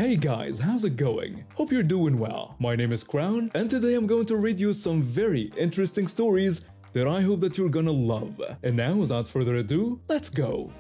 Hey guys, how's it going? Hope you're doing well. My name is Crown, and today I'm going to read you some very interesting stories that I hope that you're gonna love. And now, without further ado, let's go!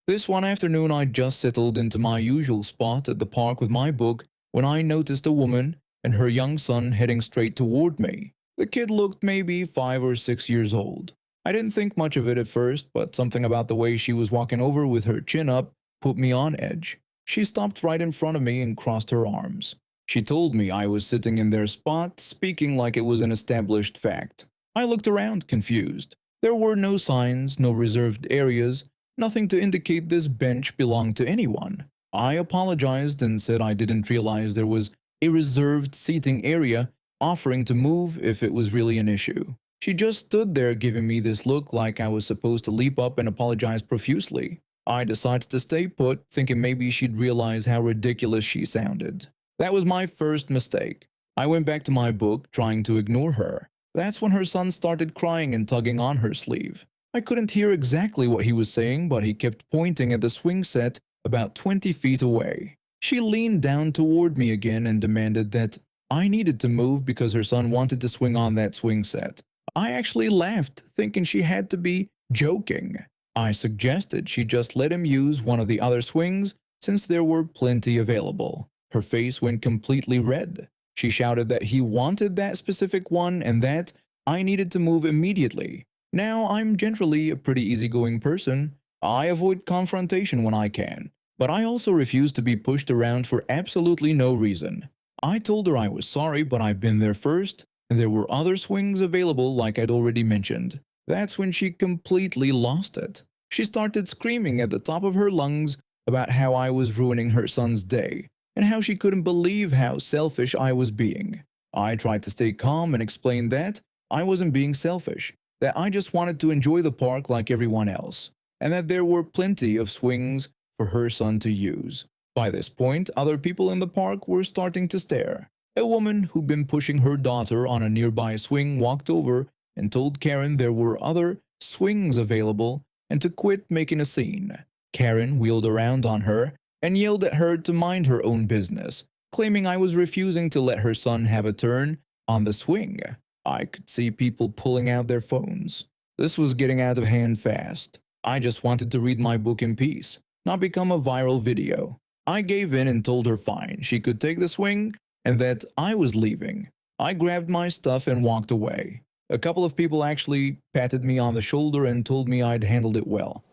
This one afternoon, I just settled into my usual spot at the park with my book when I noticed a woman and her young son heading straight toward me. The kid looked maybe 5 or 6 years old. I didn't think much of it at first, but something about the way she was walking over with her chin up put me on edge. She stopped right in front of me and crossed her arms. She told me I was sitting in their spot, speaking like it was an established fact. I looked around, confused. There were no signs, no reserved areas, nothing to indicate this bench belonged to anyone. I apologized and said I didn't realize there was a reserved seating area, offering to move if it was really an issue. She just stood there giving me this look like I was supposed to leap up and apologize profusely. I decided to stay put, thinking maybe she'd realize how ridiculous she sounded. That was my first mistake. I went back to my book, trying to ignore her. That's when her son started crying and tugging on her sleeve. I couldn't hear exactly what he was saying, but he kept pointing at the swing set about 20 feet away. She leaned down toward me again and demanded that I needed to move because her son wanted to swing on that swing set. I actually laughed, thinking she had to be joking. I suggested she just let him use one of the other swings since there were plenty available. Her face went completely red. She shouted that he wanted that specific one and that I needed to move immediately. Now, I'm generally a pretty easygoing person. I avoid confrontation when I can, but I also refuse to be pushed around for absolutely no reason. I told her I was sorry, but I'd been there first, and there were other swings available like I'd already mentioned. That's when she completely lost it. She started screaming at the top of her lungs about how I was ruining her son's day, and how she couldn't believe how selfish I was being. I tried to stay calm and explain that I wasn't being selfish, that I just wanted to enjoy the park like everyone else, and that there were plenty of swings for her son to use. By this point, other people in the park were starting to stare. A woman who'd been pushing her daughter on a nearby swing walked over and told Karen there were other swings available and to quit making a scene. Karen wheeled around on her and yelled at her to mind her own business, claiming I was refusing to let her son have a turn on the swing. I could see people pulling out their phones. This was getting out of hand fast. I just wanted to read my book in peace, not become a viral video. I gave in and told her fine, she could take the swing and that I was leaving. I grabbed my stuff and walked away. A couple of people actually patted me on the shoulder and told me I'd handled it well.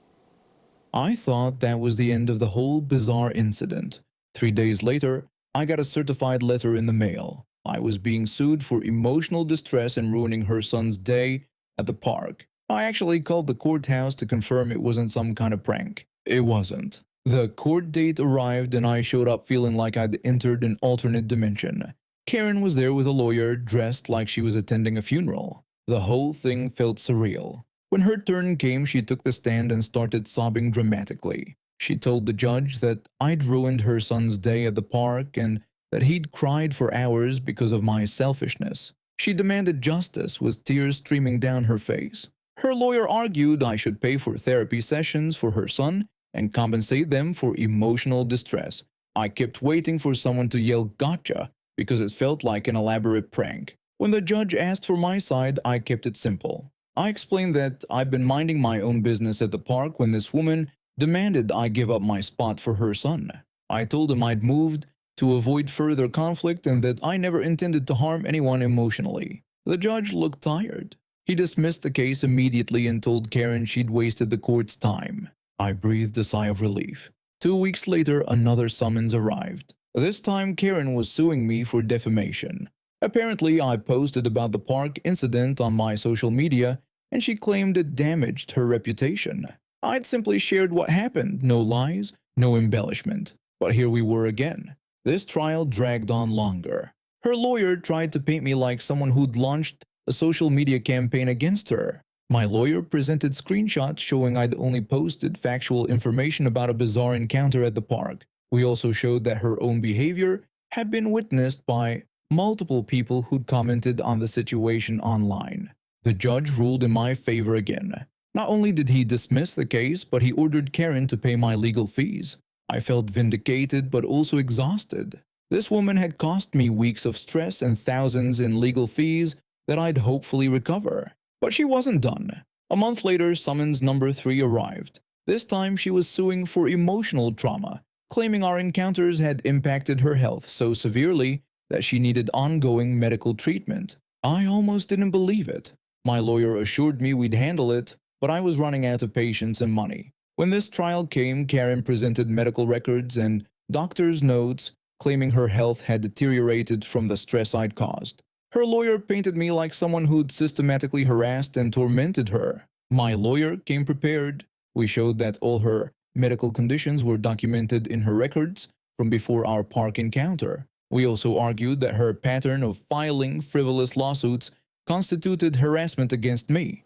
I thought that was the end of the whole bizarre incident. 3 days later, I got a certified letter in the mail. I was being sued for emotional distress and ruining her son's day at the park. I actually called the courthouse to confirm it wasn't some kind of prank. It wasn't. The court date arrived and I showed up feeling like I'd entered an alternate dimension. Karen was there with a lawyer, dressed like she was attending a funeral. The whole thing felt surreal. When her turn came, she took the stand and started sobbing dramatically. She told the judge that I'd ruined her son's day at the park and that he'd cried for hours because of my selfishness. She demanded justice with tears streaming down her face. Her lawyer argued I should pay for therapy sessions for her son and compensate them for emotional distress. I kept waiting for someone to yell gotcha because it felt like an elaborate prank. When the judge asked for my side, I kept it simple. I explained that I'd been minding my own business at the park when this woman demanded I give up my spot for her son. I told him I'd moved to avoid further conflict and that I never intended to harm anyone emotionally. The judge looked tired. He dismissed the case immediately and told Karen she'd wasted the court's time. I breathed a sigh of relief. 2 weeks later, another summons arrived. This time, Karen was suing me for defamation. Apparently, I posted about the park incident on my social media, and she claimed it damaged her reputation. I'd simply shared what happened, no lies, no embellishment. But here we were again. This trial dragged on longer. Her lawyer tried to paint me like someone who'd launched a social media campaign against her. My lawyer presented screenshots showing I'd only posted factual information about a bizarre encounter at the park. We also showed that her own behavior had been witnessed by multiple people who'd commented on the situation online. The judge ruled in my favor again. Not only did he dismiss the case, but he ordered Karen to pay my legal fees. I felt vindicated but also exhausted. This woman had cost me weeks of stress and thousands in legal fees that I'd hopefully recover. But she wasn't done. A month later, summons number 3 arrived. This time she was suing for emotional trauma, claiming our encounters had impacted her health so severely that she needed ongoing medical treatment. I almost didn't believe it. My lawyer assured me we'd handle it, but I was running out of patience and money. When this trial came, Karen presented medical records and doctor's notes claiming her health had deteriorated from the stress I'd caused. Her lawyer painted me like someone who'd systematically harassed and tormented her. My lawyer came prepared. We showed that all her medical conditions were documented in her records from before our park encounter. We also argued that her pattern of filing frivolous lawsuits constituted harassment against me.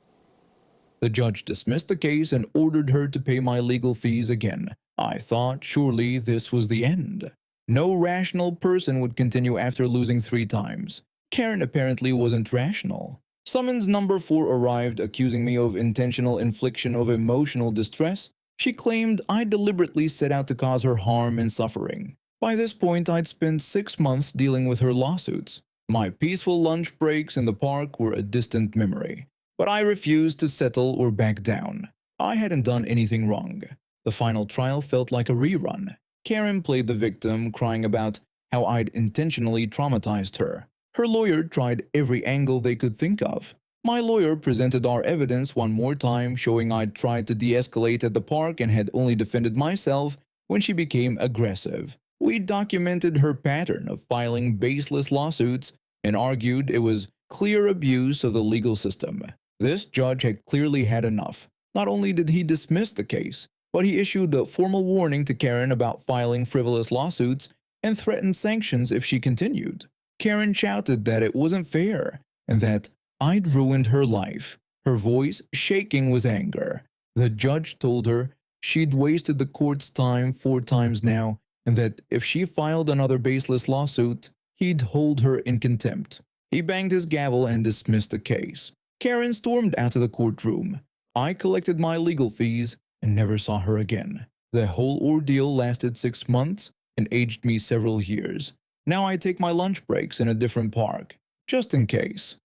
The judge dismissed the case and ordered her to pay my legal fees again. I thought surely this was the end. No rational person would continue after losing 3 times. Karen apparently wasn't rational. Summons number 4 arrived accusing me of intentional infliction of emotional distress. She claimed I deliberately set out to cause her harm and suffering. By this point, I'd spent 6 months dealing with her lawsuits. My peaceful lunch breaks in the park were a distant memory. But I refused to settle or back down. I hadn't done anything wrong. The final trial felt like a rerun. Karen played the victim, crying about how I'd intentionally traumatized her. Her lawyer tried every angle they could think of. My lawyer presented our evidence one more time, showing I'd tried to de-escalate at the park and had only defended myself when she became aggressive. We documented her pattern of filing baseless lawsuits and argued it was clear abuse of the legal system. This judge had clearly had enough. Not only did he dismiss the case, but he issued a formal warning to Karen about filing frivolous lawsuits and threatened sanctions if she continued. Karen shouted that it wasn't fair and that I'd ruined her life, her voice shaking with anger. The judge told her she'd wasted the court's time 4 times now and that if she filed another baseless lawsuit, he'd hold her in contempt. He banged his gavel and dismissed the case. Karen stormed out of the courtroom. I collected my legal fees and never saw her again. The whole ordeal lasted 6 months and aged me several years. Now I take my lunch breaks in a different park, just in case.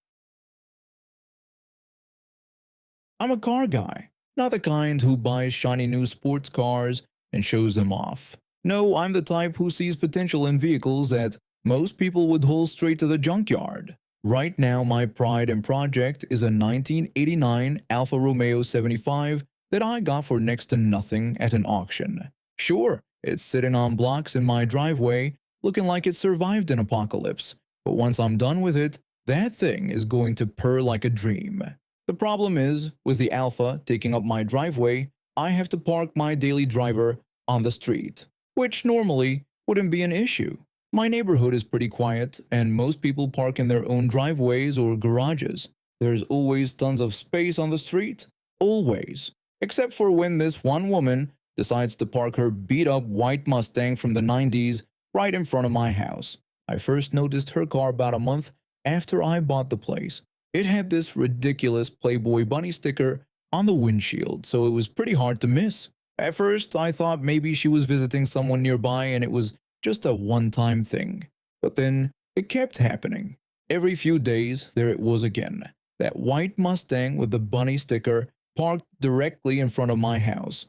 I'm a car guy, not the kind who buys shiny new sports cars and shows them off. No, I'm the type who sees potential in vehicles that most people would haul straight to the junkyard. Right now, my pride and project is a 1989 Alfa Romeo 75 that I got for next to nothing at an auction. Sure, it's sitting on blocks in my driveway, looking like it survived an apocalypse, but once I'm done with it, that thing is going to purr like a dream. The problem is, with the Alfa taking up my driveway, I have to park my daily driver on the street, which normally wouldn't be an issue. My neighborhood is pretty quiet, and most people park in their own driveways or garages. There's always tons of space on the street. Always. Except for when this one woman decides to park her beat-up white Mustang from the 90s right in front of my house. I first noticed her car about a month after I bought the place. It had this ridiculous Playboy bunny sticker on the windshield, so it was pretty hard to miss. At first, I thought maybe she was visiting someone nearby and it was just a one-time thing. But then, it kept happening. Every few days, there it was again. That white Mustang with the bunny sticker parked directly in front of my house.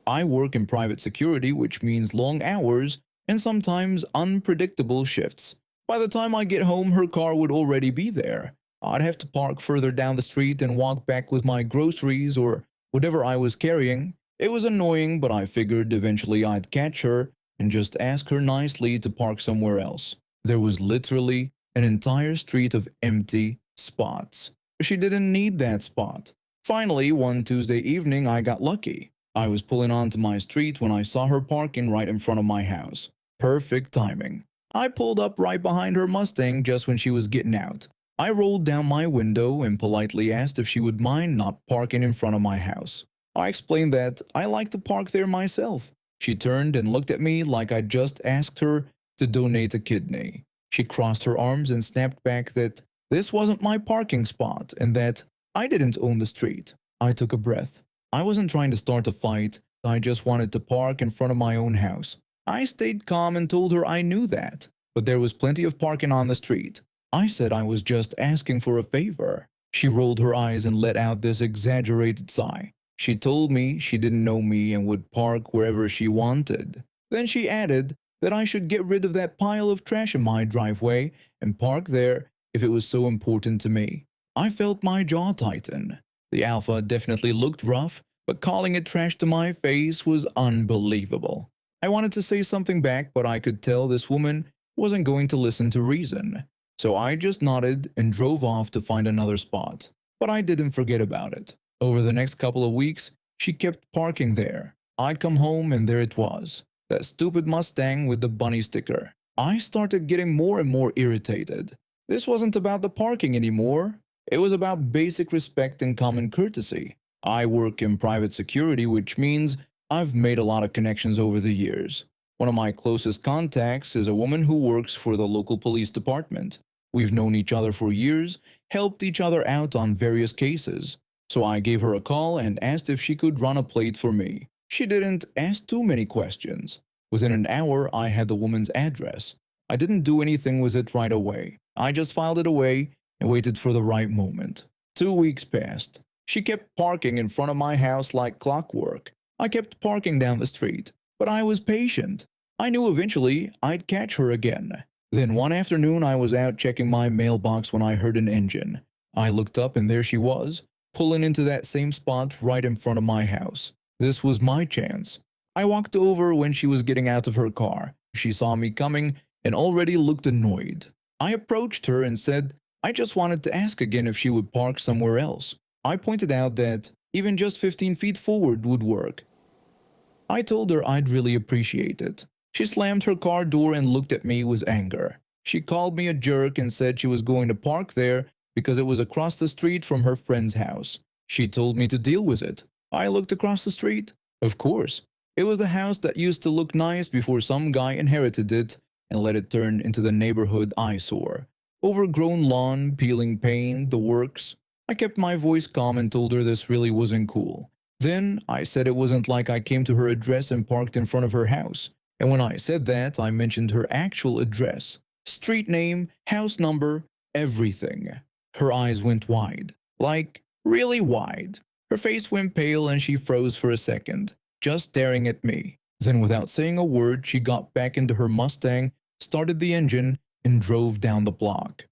I work in private security, which means long hours and sometimes unpredictable shifts. By the time I get home, her car would already be there. I'd have to park further down the street and walk back with my groceries or whatever I was carrying. It was annoying, but I figured eventually I'd catch her and just ask her nicely to park somewhere else. There was literally an entire street of empty spots. She didn't need that spot. Finally, one Tuesday evening, I got lucky. I was pulling onto my street when I saw her parking right in front of my house. Perfect timing. I pulled up right behind her Mustang just when she was getting out. I rolled down my window and politely asked if she would mind not parking in front of my house. I explained that I like to park there myself. She turned and looked at me like I'd just asked her to donate a kidney. She crossed her arms and snapped back that this wasn't my parking spot and that I didn't own the street. I took a breath. I wasn't trying to start a fight, I just wanted to park in front of my own house. I stayed calm and told her I knew that, but there was plenty of parking on the street. I said I was just asking for a favor. She rolled her eyes and let out this exaggerated sigh. She told me she didn't know me and would park wherever she wanted. Then she added that I should get rid of that pile of trash in my driveway and park there if it was so important to me. I felt my jaw tighten. The Alpha definitely looked rough, but calling it trash to my face was unbelievable. I wanted to say something back, but I could tell this woman wasn't going to listen to reason. So I just nodded and drove off to find another spot. But I didn't forget about it. Over the next couple of weeks, she kept parking there. I'd come home and there it was. That stupid Mustang with the bunny sticker. I started getting more and more irritated. This wasn't about the parking anymore. It was about basic respect and common courtesy. I work in private security, which means I've made a lot of connections over the years. One of my closest contacts is a woman who works for the local police department. We've known each other for years, helped each other out on various cases. So I gave her a call and asked if she could run a plate for me. She didn't ask too many questions. Within an hour, I had the woman's address. I didn't do anything with it right away. I just filed it away and waited for the right moment. 2 weeks passed. She kept parking in front of my house like clockwork. I kept parking down the street, but I was patient. I knew eventually I'd catch her again. Then one afternoon I was out checking my mailbox when I heard an engine. I looked up and there she was, pulling into that same spot right in front of my house. This was my chance. I walked over when she was getting out of her car. She saw me coming and already looked annoyed. I approached her and said I just wanted to ask again if she would park somewhere else. I pointed out that even just 15 feet forward would work. I told her I'd really appreciate it. She slammed her car door and looked at me with anger. She called me a jerk and said she was going to park there because it was across the street from her friend's house. She told me to deal with it. I looked across the street. Of course, it was the house that used to look nice before some guy inherited it and let it turn into the neighborhood eyesore. Overgrown lawn, peeling paint, the works. I kept my voice calm and told her this really wasn't cool. Then I said it wasn't like I came to her address and parked in front of her house. And when I said that, I mentioned her actual address, street name, house number, everything. Her eyes went wide, like really wide. Her face went pale and she froze for a second, just staring at me. Then without saying a word, she got back into her Mustang, started the engine, and drove down the block.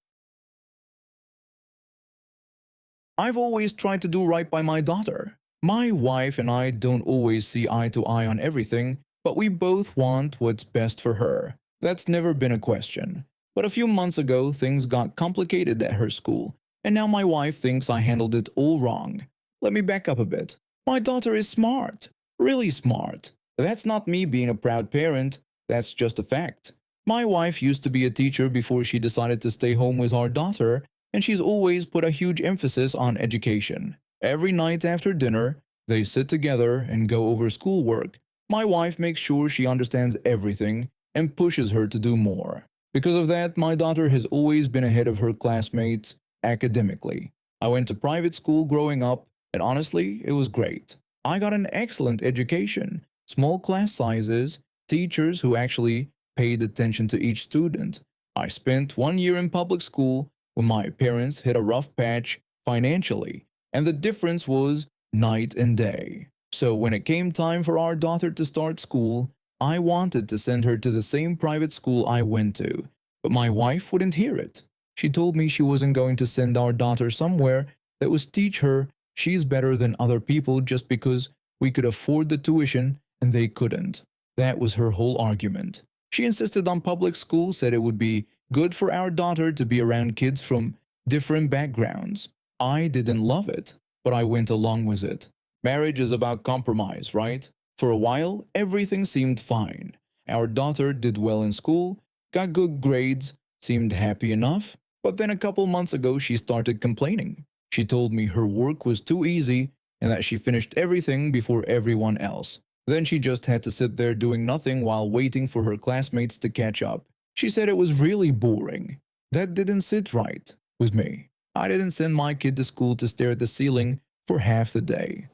I've always tried to do right by my daughter. My wife and I don't always see eye to eye on everything, but we both want what's best for her. That's never been a question. But a few months ago, things got complicated at her school, and now my wife thinks I handled it all wrong. Let me back up a bit. My daughter is smart, really smart. That's not me being a proud parent, that's just a fact. My wife used to be a teacher before she decided to stay home with our daughter, and she's always put a huge emphasis on education. Every night after dinner, they sit together and go over schoolwork. My wife makes sure she understands everything and pushes her to do more. Because of that, my daughter has always been ahead of her classmates academically. I went to private school growing up, and honestly, it was great. I got an excellent education, small class sizes, teachers who actually paid attention to each student. I spent 1 year in public school when my parents hit a rough patch financially, and the difference was night and day. So when it came time for our daughter to start school, I wanted to send her to the same private school I went to, but my wife wouldn't hear it. She told me she wasn't going to send our daughter somewhere that would teach her she's better than other people just because we could afford the tuition and they couldn't. That was her whole argument. She insisted on public school, said it would be good for our daughter to be around kids from different backgrounds. I didn't love it, but I went along with it. Marriage is about compromise, right? For a while, everything seemed fine. Our daughter did well in school, got good grades, seemed happy enough, but then a couple months ago she started complaining. She told me her work was too easy and that she finished everything before everyone else. Then she just had to sit there doing nothing while waiting for her classmates to catch up. She said it was really boring. That didn't sit right with me. I didn't send my kid to school to stare at the ceiling for half the day.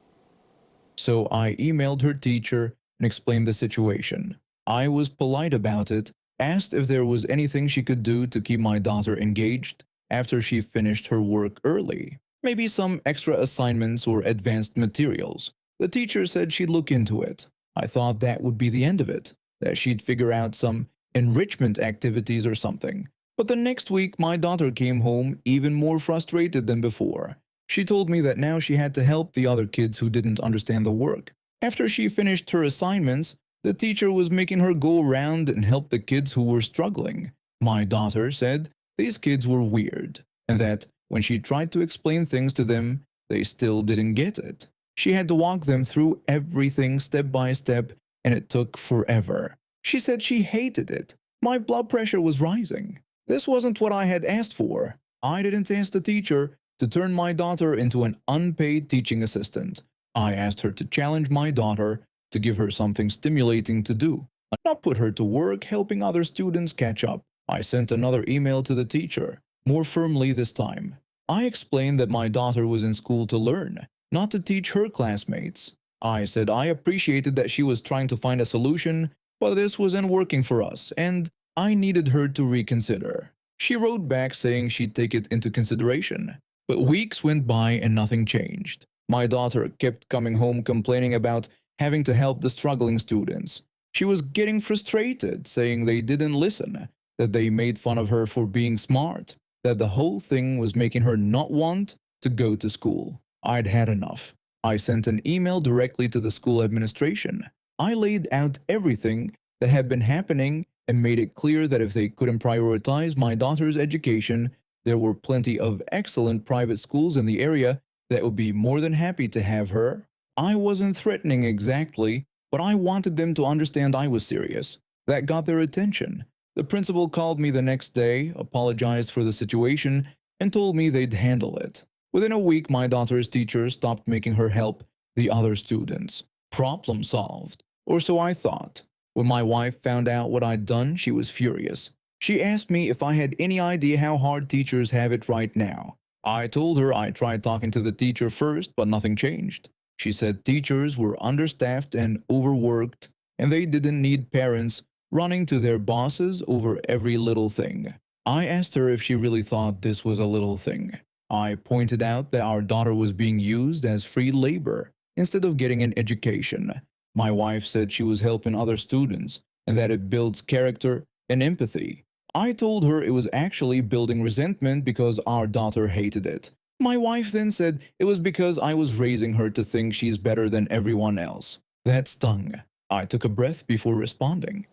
So I emailed her teacher and explained the situation. I was polite about it, asked if there was anything she could do to keep my daughter engaged after she finished her work early. Maybe some extra assignments or advanced materials. The teacher said she'd look into it. I thought that would be the end of it, that she'd figure out some enrichment activities or something. But the next week, my daughter came home even more frustrated than before. She told me that now she had to help the other kids who didn't understand the work. After she finished her assignments, the teacher was making her go around and help the kids who were struggling. My daughter said these kids were weird, and that when she tried to explain things to them, they still didn't get it. She had to walk them through everything step by step, and it took forever. She said she hated it. My blood pressure was rising. This wasn't what I had asked for. I didn't ask the teacher to turn my daughter into an unpaid teaching assistant. I asked her to challenge my daughter, to give her something stimulating to do, not put her to work helping other students catch up. I sent another email to the teacher, more firmly this time. I explained that my daughter was in school to learn, not to teach her classmates. I said I appreciated that she was trying to find a solution, but this wasn't working for us, and I needed her to reconsider. She wrote back saying she'd take it into consideration. But weeks went by and nothing changed. My daughter kept coming home complaining about having to help the struggling students. She was getting frustrated, saying they didn't listen, that they made fun of her for being smart, that the whole thing was making her not want to go to school. I'd had enough. I sent an email directly to the school administration. I laid out everything that had been happening and made it clear that if they couldn't prioritize my daughter's education, there were plenty of excellent private schools in the area that would be more than happy to have her. I wasn't threatening exactly, but I wanted them to understand I was serious. That got their attention. The principal called me the next day, apologized for the situation, and told me they'd handle it. Within a week, my daughter's teacher stopped making her help the other students. Problem solved. Or so I thought. When my wife found out what I'd done, she was furious. She asked me if I had any idea how hard teachers have it right now. I told her I tried talking to the teacher first, but nothing changed. She said teachers were understaffed and overworked, and they didn't need parents running to their bosses over every little thing. I asked her if she really thought this was a little thing. I pointed out that our daughter was being used as free labor instead of getting an education. My wife said she was helping other students and that it builds character and empathy. I told her it was actually building resentment because our daughter hated it. My wife then said it was because I was raising her to think she's better than everyone else. That stung. I took a breath before responding.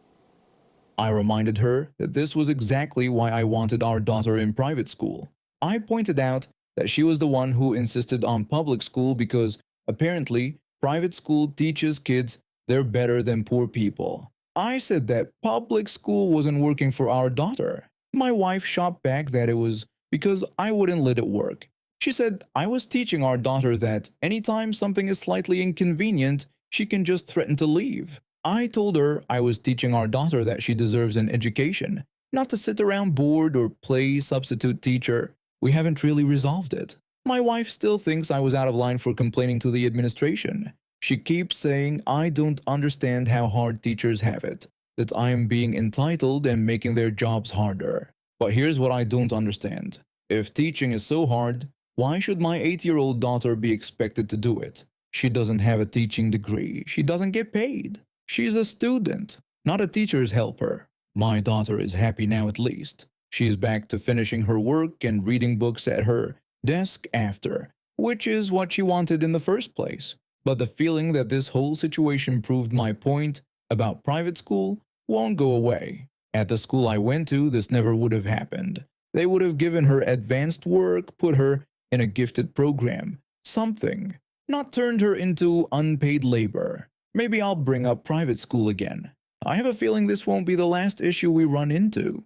I reminded her that this was exactly why I wanted our daughter in private school. I pointed out that she was the one who insisted on public school because, apparently, private school teaches kids they're better than poor people. I said that public school wasn't working for our daughter. My wife shot back that it was because I wouldn't let it work. She said I was teaching our daughter that anytime something is slightly inconvenient, she can just threaten to leave. I told her I was teaching our daughter that she deserves an education, not to sit around bored or play substitute teacher. We haven't really resolved it. My wife still thinks I was out of line for complaining to the administration. She keeps saying I don't understand how hard teachers have it, that I am being entitled and making their jobs harder. But here's what I don't understand. If teaching is so hard, why should my 8-year-old daughter be expected to do it? She doesn't have a teaching degree. She doesn't get paid. She's a student, not a teacher's helper. My daughter is happy now at least. She's back to finishing her work and reading books at her desk after, which is what she wanted in the first place. But the feeling that this whole situation proved my point about private school won't go away. At the school I went to, this never would have happened. They would have given her advanced work, put her in a gifted program, something, not turned her into unpaid labor. Maybe I'll bring up private school again. I have a feeling this won't be the last issue we run into.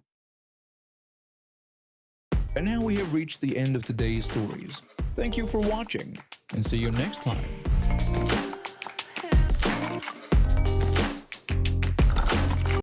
And now we have reached the end of today's stories. Thank you for watching, and see you next time.